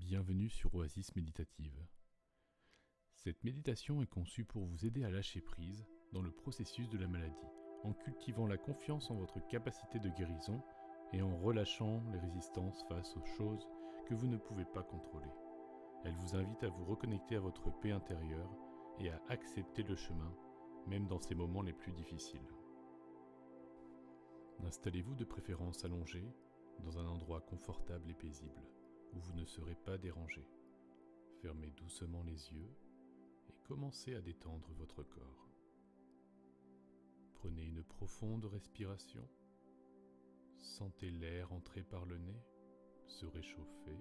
Bienvenue sur Oasis Méditative. Cette méditation est conçue pour vous aider à lâcher prise dans le processus de la maladie, en cultivant la confiance en votre capacité de guérison et en relâchant les résistances face aux choses que vous ne pouvez pas contrôler. Elle vous invite à vous reconnecter à votre paix intérieure et à accepter le chemin, même dans ces moments les plus difficiles. Installez-vous de préférence allongé dans un endroit confortable et paisible, où vous ne serez pas dérangé. Fermez doucement les yeux et commencez à détendre votre corps. Prenez une profonde respiration. Sentez l'air entrer par le nez, se réchauffer,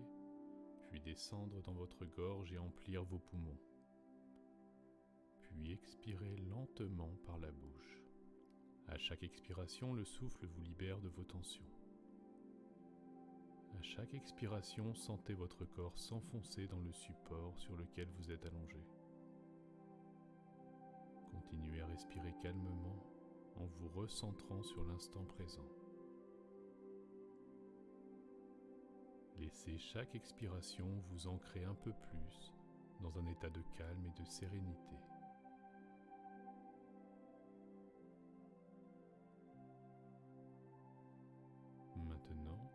puis descendre dans votre gorge et emplir vos poumons. Puis expirez lentement par la bouche. À chaque expiration, le souffle vous libère de vos tensions. À chaque expiration, sentez votre corps s'enfoncer dans le support sur lequel vous êtes allongé. Continuez à respirer calmement en vous recentrant sur l'instant présent. Laissez chaque expiration vous ancrer un peu plus dans un état de calme et de sérénité. Maintenant,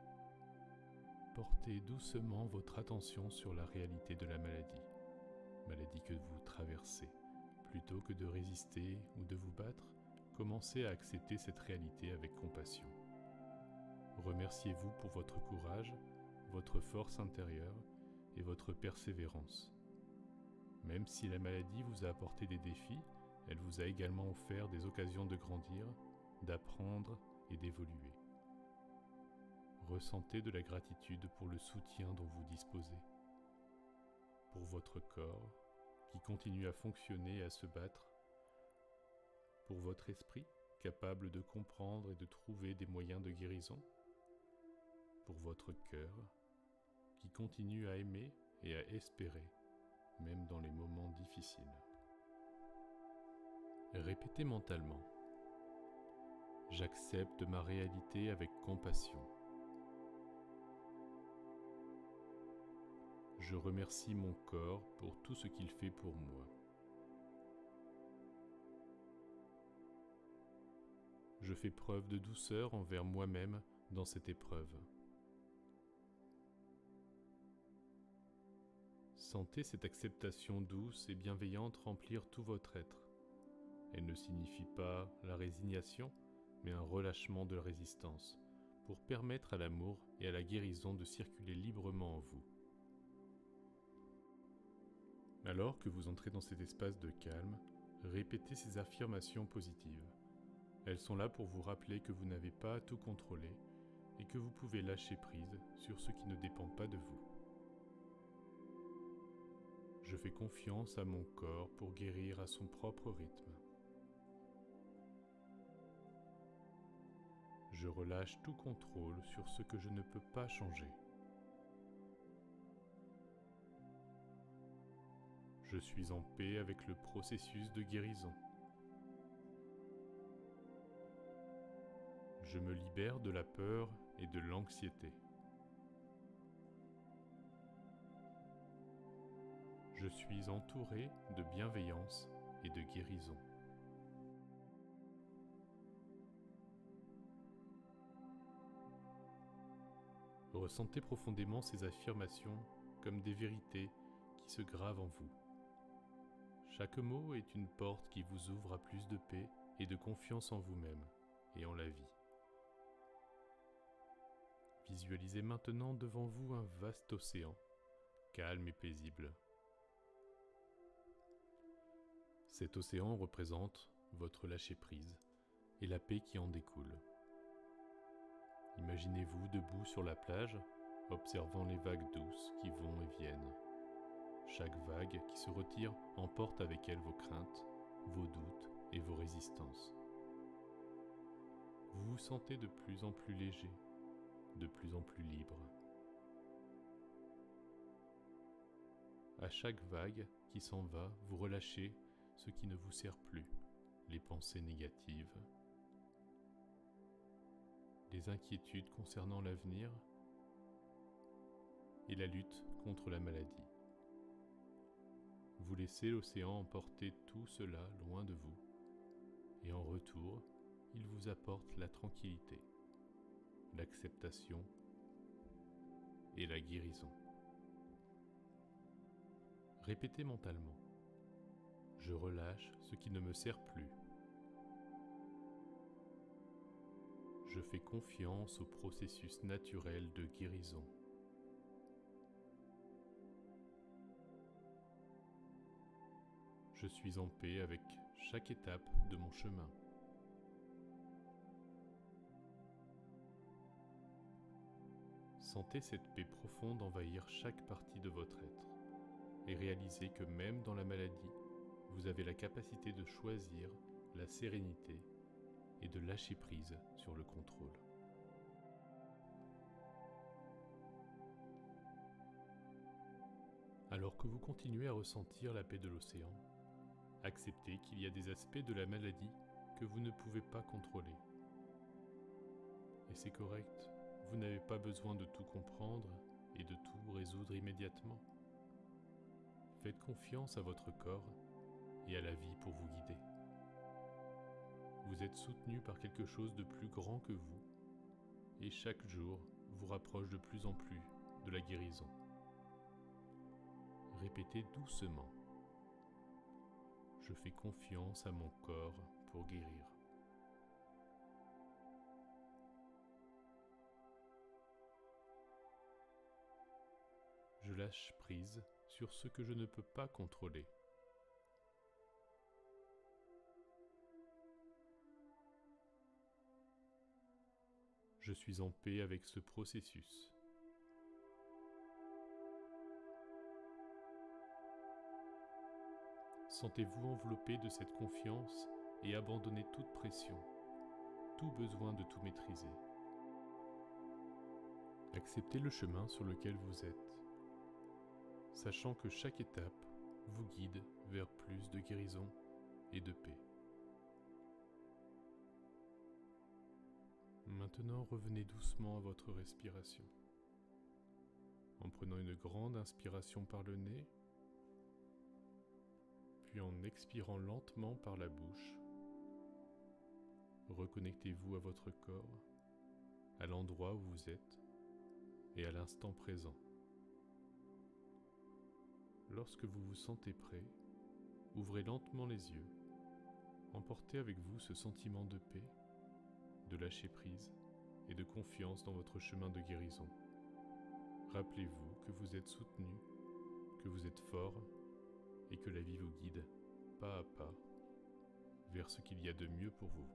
portez doucement votre attention sur la réalité de la maladie que vous traversez. Plutôt que de résister ou de vous battre, commencez à accepter cette réalité avec compassion. Remerciez-vous pour votre courage, votre force intérieure et votre persévérance. Même si la maladie vous a apporté des défis, elle vous a également offert des occasions de grandir, d'apprendre et d'évoluer. Ressentez de la gratitude pour le soutien dont vous disposez, pour votre corps qui continue à fonctionner et à se battre, pour votre esprit capable de comprendre et de trouver des moyens de guérison, pour votre cœur qui continue à aimer et à espérer, même dans les moments difficiles. Répétez mentalement : j'accepte ma réalité avec compassion. Je remercie mon corps pour tout ce qu'il fait pour moi. Je fais preuve de douceur envers moi-même dans cette épreuve. Sentez cette acceptation douce et bienveillante remplir tout votre être. Elle ne signifie pas la résignation, mais un relâchement de la résistance, pour permettre à l'amour et à la guérison de circuler librement en vous. Alors que vous entrez dans cet espace de calme, répétez ces affirmations positives. Elles sont là pour vous rappeler que vous n'avez pas à tout contrôler et que vous pouvez lâcher prise sur ce qui ne dépend pas de vous. Je fais confiance à mon corps pour guérir à son propre rythme. Je relâche tout contrôle sur ce que je ne peux pas changer. Je suis en paix avec le processus de guérison. Je me libère de la peur et de l'anxiété. Je suis entouré de bienveillance et de guérison. Ressentez profondément ces affirmations comme des vérités qui se gravent en vous. Chaque mot est une porte qui vous ouvre à plus de paix et de confiance en vous-même et en la vie. Visualisez maintenant devant vous un vaste océan, calme et paisible. Cet océan représente votre lâcher-prise et la paix qui en découle. Imaginez-vous debout sur la plage, observant les vagues douces qui vont et viennent. Chaque vague qui se retire emporte avec elle vos craintes, vos doutes et vos résistances. Vous vous sentez de plus en plus léger, de plus en plus libre. À chaque vague qui s'en va, vous relâchez ce qui ne vous sert plus, les pensées négatives, les inquiétudes concernant l'avenir et la lutte contre la maladie. Vous laissez l'océan emporter tout cela loin de vous, et en retour, il vous apporte la tranquillité, l'acceptation et la guérison. Répétez mentalement: je relâche ce qui ne me sert plus. Je fais confiance au processus naturel de guérison. Je suis en paix avec chaque étape de mon chemin. Sentez cette paix profonde envahir chaque partie de votre être et réalisez que même dans la maladie, vous avez la capacité de choisir la sérénité et de lâcher prise sur le contrôle. Alors que vous continuez à ressentir la paix de l'océan, acceptez qu'il y a des aspects de la maladie que vous ne pouvez pas contrôler. Et c'est correct, vous n'avez pas besoin de tout comprendre et de tout résoudre immédiatement. Faites confiance à votre corps et à la vie pour vous guider. Vous êtes soutenu par quelque chose de plus grand que vous, et chaque jour vous rapproche de plus en plus de la guérison. Répétez doucement: je fais confiance à mon corps pour guérir. Je lâche prise sur ce que je ne peux pas contrôler. Je suis en paix avec ce processus. Sentez-vous enveloppé de cette confiance et abandonnez toute pression, tout besoin de tout maîtriser. Acceptez le chemin sur lequel vous êtes, sachant que chaque étape vous guide vers plus de guérison et de paix. Maintenant, revenez doucement à votre respiration. En prenant une grande inspiration par le nez, puis en expirant lentement par la bouche, reconnectez-vous à votre corps, à l'endroit où vous êtes et à l'instant présent. Lorsque vous vous sentez prêt, ouvrez lentement les yeux. Emportez avec vous ce sentiment de paix, de lâcher prise et de confiance dans votre chemin de guérison. Rappelez-vous que vous êtes soutenu, que vous êtes fort et que la vie vous guide pas à pas vers ce qu'il y a de mieux pour vous.